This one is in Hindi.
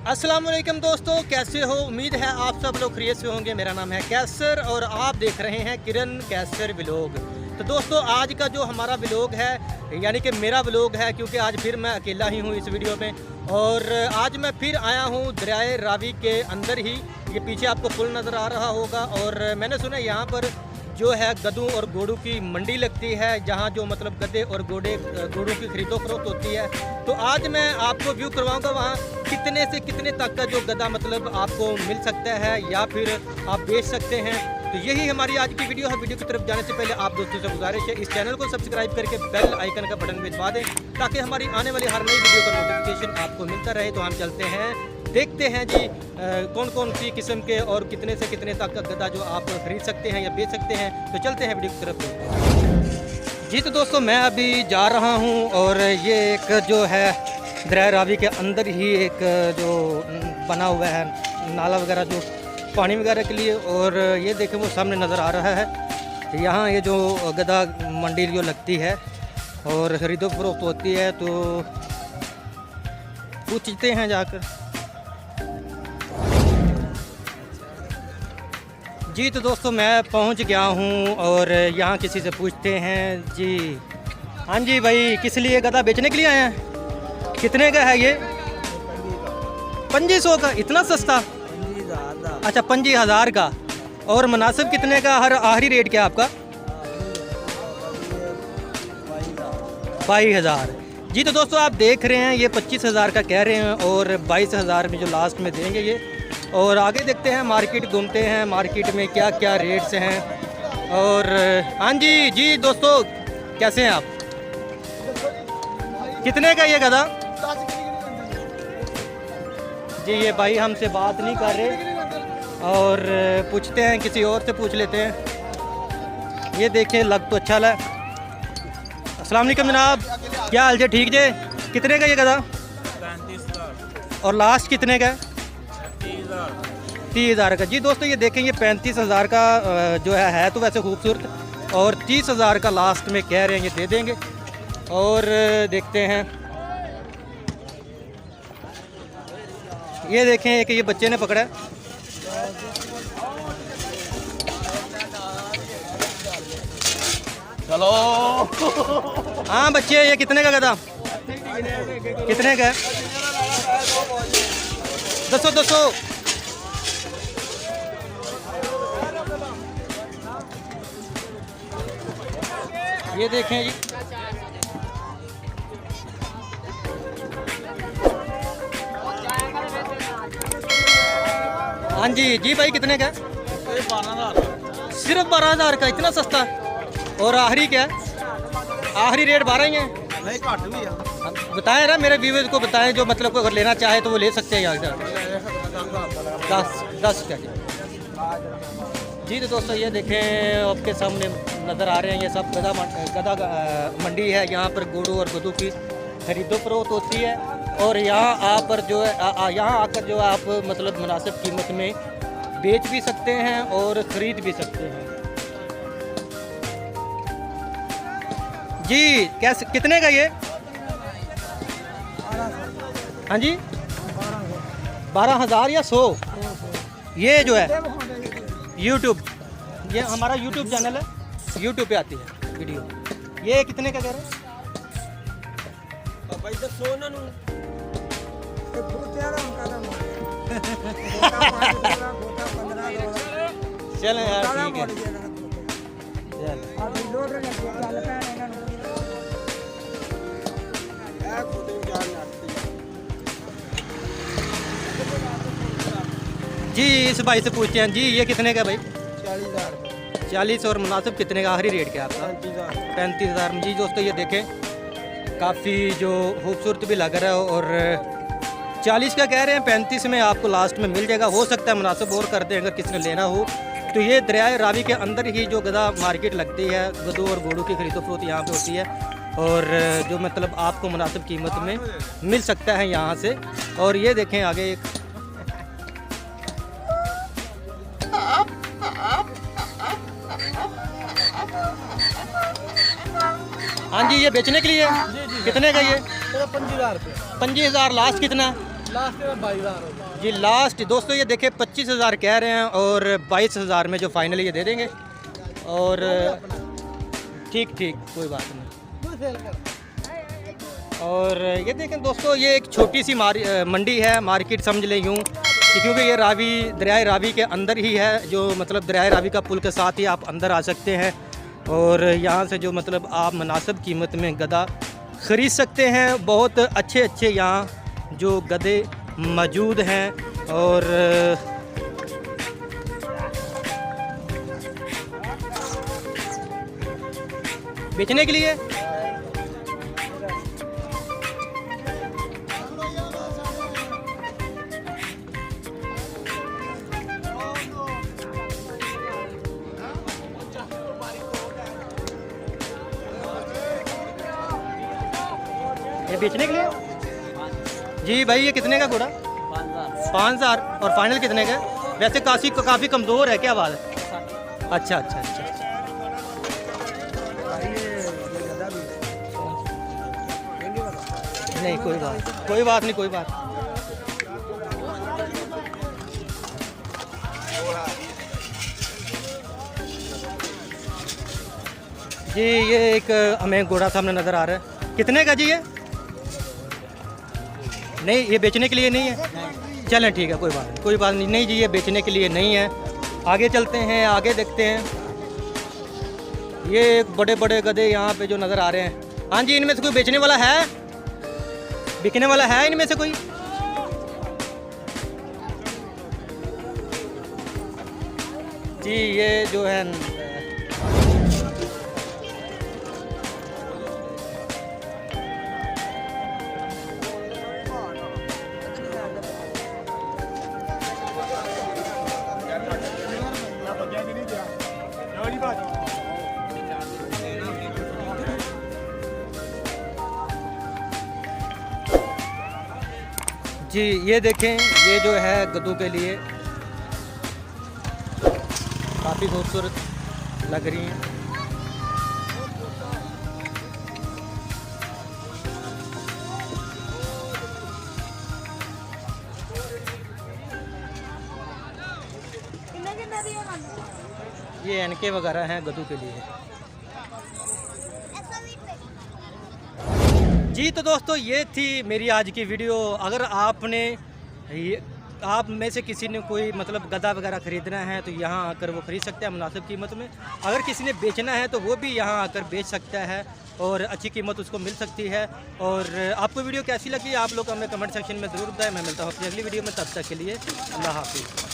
अस्सलाम वालेकुम दोस्तों, कैसे हो? उम्मीद है आप सब लोग खैरियत से होंगे। मेरा नाम है कैसर और आप देख रहे हैं किरण कैसर व्लॉग। तो दोस्तों आज का जो हमारा व्लॉग है यानी कि मेरा व्लॉग है, क्योंकि आज फिर मैं अकेला ही हूँ इस वीडियो में। और आज मैं फिर आया हूँ दरियाए रावी के अंदर ही। ये पीछे आपको पुल नज़र आ रहा होगा। और मैंने सुना यहाँ पर जो है गधों और घोड़ों की मंडी लगती है, जहाँ जो मतलब गधे और घोड़ों की खरीदो फरोख्त होती है। तो आज मैं आपको व्यू करवाऊंगा वहाँ कितने से कितने तक का जो गधा मतलब आपको मिल सकता है या फिर आप बेच सकते हैं। तो यही हमारी आज की वीडियो है। वीडियो की तरफ जाने से पहले आप दोस्तों से गुजारिश है इस चैनल को सब्सक्राइब करके बेल आइकन का बटन भी दबा दें, ताकि हमारी आने वाली हर नई वीडियो का नोटिफिकेशन आपको मिलता रहे। तो हम चलते हैं, देखते हैं जी कौन कौन सी किस्म के और कितने से कितने तक का गधा जो आप खरीद सकते हैं या बेच सकते हैं। तो चलते हैं वीडियो की तरफ जी। तो दोस्तों मैं अभी जा रहा हूं और ये एक जो है दरियाए रावी के अंदर ही एक जो बना हुआ है नाला वगैरह जो पानी वगैरह के लिए, और ये देखें वो सामने नज़र आ रहा है। यहाँ ये जो गधा मंडी जो लगती है और खरीदो फरोख्त होती है, तो पूछते हैं जाकर जी। तो दोस्तों मैं पहुंच गया हूं और यहाँ किसी से पूछते हैं जी। हाँ जी भाई, किस लिए गधा बेचने के लिए आए हैं? कितने का है ये? 2500 का? इतना सस्ता? अच्छा 25,000 का। और मुनासिब कितने का? हर आखिरी रेट क्या आपका? 22,000 जी। तो दोस्तों आप देख रहे हैं ये 25,000 का कह रहे हैं और 22,000 में जो लास्ट में देंगे ये। और आगे देखते हैं, मार्केट घूमते हैं, मार्केट में क्या क्या रेट्स हैं। और हाँ जी दोस्तों कैसे हैं आप? कितने का ये गधा? जी ये भाई हमसे बात नहीं कर रहे और पूछते हैं, किसी और से पूछ लेते हैं। ये देखें लग तो अच्छा है। अस्सलाम वालेकुम जनाब, क्या हाल है? ठीक जे? कितने का ये गधा? 35,000। और लास्ट कितने का? 30,000 का जी। दोस्तों ये देखें ये 35,000 का जो है तो वैसे खूबसूरत, और 30,000 का लास्ट में कह रहे हैं, ये दे देंगे। और देखते हैं, ये देखें कि ये बच्चे ने पकड़ा है। चलो हाँ बच्चे, ये कितने का गधा? कितने का है? 200 ये देखें जी। हाँ जी भाई कितने का? 12,000। सिर्फ 12,000 का? इतना सस्ता? और आखिरी क्या है? आखिरी रेट 12 ही है? नहीं घट भी है। बताएं ना मेरे व्यूअर्स को, बताएं जो मतलब अगर लेना चाहे तो वो ले सकते हैं यहाँ से। 10 का जी। तो दोस्तों ये देखें आपके सामने नज़र आ रहे हैं, ये सब गधा मंडी है। यहाँ पर घोड़ों और गधों की खरीदो फरोख्त होती है। और यहाँ आप पर जो है यहाँ आकर जो आप मतलब मुनासिब कीमत में बेच भी सकते हैं और ख़रीद भी सकते हैं जी। कैसे कितने का ये? हाँ जी 12,000 या 100? ये जो है यूट्यूब, ये हमारा यूट्यूब चैनल है, यूट्यूब पे आती है वीडियो। ये कितने का कह रहे हैं? चलें यार ठीक है। जी इस भाई से पूछते हैं जी, ये कितने का भाई? 40,000। 40। और मुनासिब कितने का? आखिरी रेट क्या आपका? 35,000 जी। दोस्तों ये देखें काफ़ी जो खूबसूरत भी लग रहा है, और 40 का कह रहे हैं, 35 में आपको लास्ट में मिल जाएगा। हो सकता है मुनासिब और कर दें अगर किसी ने लेना हो तो। ये दरियाए रावी के अंदर ही जो गधा मार्केट लगती है, गधों और घोड़ों की खरीदो फरोख्त यहाँ पे होती है, और जो मतलब आपको मुनासिब कीमत में मिल सकता है यहाँ से। और ये देखें आगे एक हाँ जी, ये बेचने के लिए? जी जी। कितने का ये? 25,000 रुपये। 25,000 लास्ट कितना? लास्ट में 22,000 जी लास्ट दोस्तों ये देखे 25,000 कह रहे हैं और 22,000 में जो फाइनली ये दे देंगे। और ठीक कोई बात नहीं। और ये देखें दोस्तों ये एक छोटी सी मंडी है, मार्केट समझ लें यूँ, क्योंकि ये दरियाए रावी के अंदर ही है, जो मतलब दरियाए रावी का पुल के साथ ही आप अंदर आ सकते हैं। और यहाँ से जो मतलब आप मुनासिब कीमत में गधा ख़रीद सकते हैं। बहुत अच्छे यहाँ जो गधे मौजूद हैं। और बेचने के लिए ये बेचने के लिए जी भाई ये कितने का घोड़ा? 5,000। और फाइनल कितने का? वैसे काफ़ी कमज़ोर है, क्या बात है? अच्छा। नहीं कोई बात नहीं। जी ये एक हमें घोड़ा सामने नज़र आ रहा है, कितने का जी ये? नहीं ये बेचने के लिए नहीं है। चलें ठीक है, कोई बात नहीं जी, ये बेचने के लिए नहीं है। आगे चलते हैं, आगे देखते हैं। ये बड़े गधे यहाँ पे जो नज़र आ रहे हैं। हाँ जी, इनमें से कोई बेचने वाला है? बिकने वाला है इनमें से कोई? जी ये जो है जी ये देखें, ये जो है गधों के लिए काफ़ी खूबसूरत लग रही हैं। ये एनके वगैरह हैं गधों के लिए। जी तो दोस्तों ये थी मेरी आज की वीडियो। अगर आप में से किसी ने कोई मतलब गधा वगैरह ख़रीदना है तो यहाँ आकर वो ख़रीद सकते हैं मुनासिब कीमत में। अगर किसी ने बेचना है तो वो भी यहाँ आकर बेच सकता है और अच्छी कीमत उसको मिल सकती है। और आपको वीडियो कैसी लगी आप लोग हमें कमेंट सेक्शन में ज़रूर बताएं। मैं मिलता हूँ अपनी अगली वीडियो में, तब तक के लिए अल्लाह हाफ़िज़।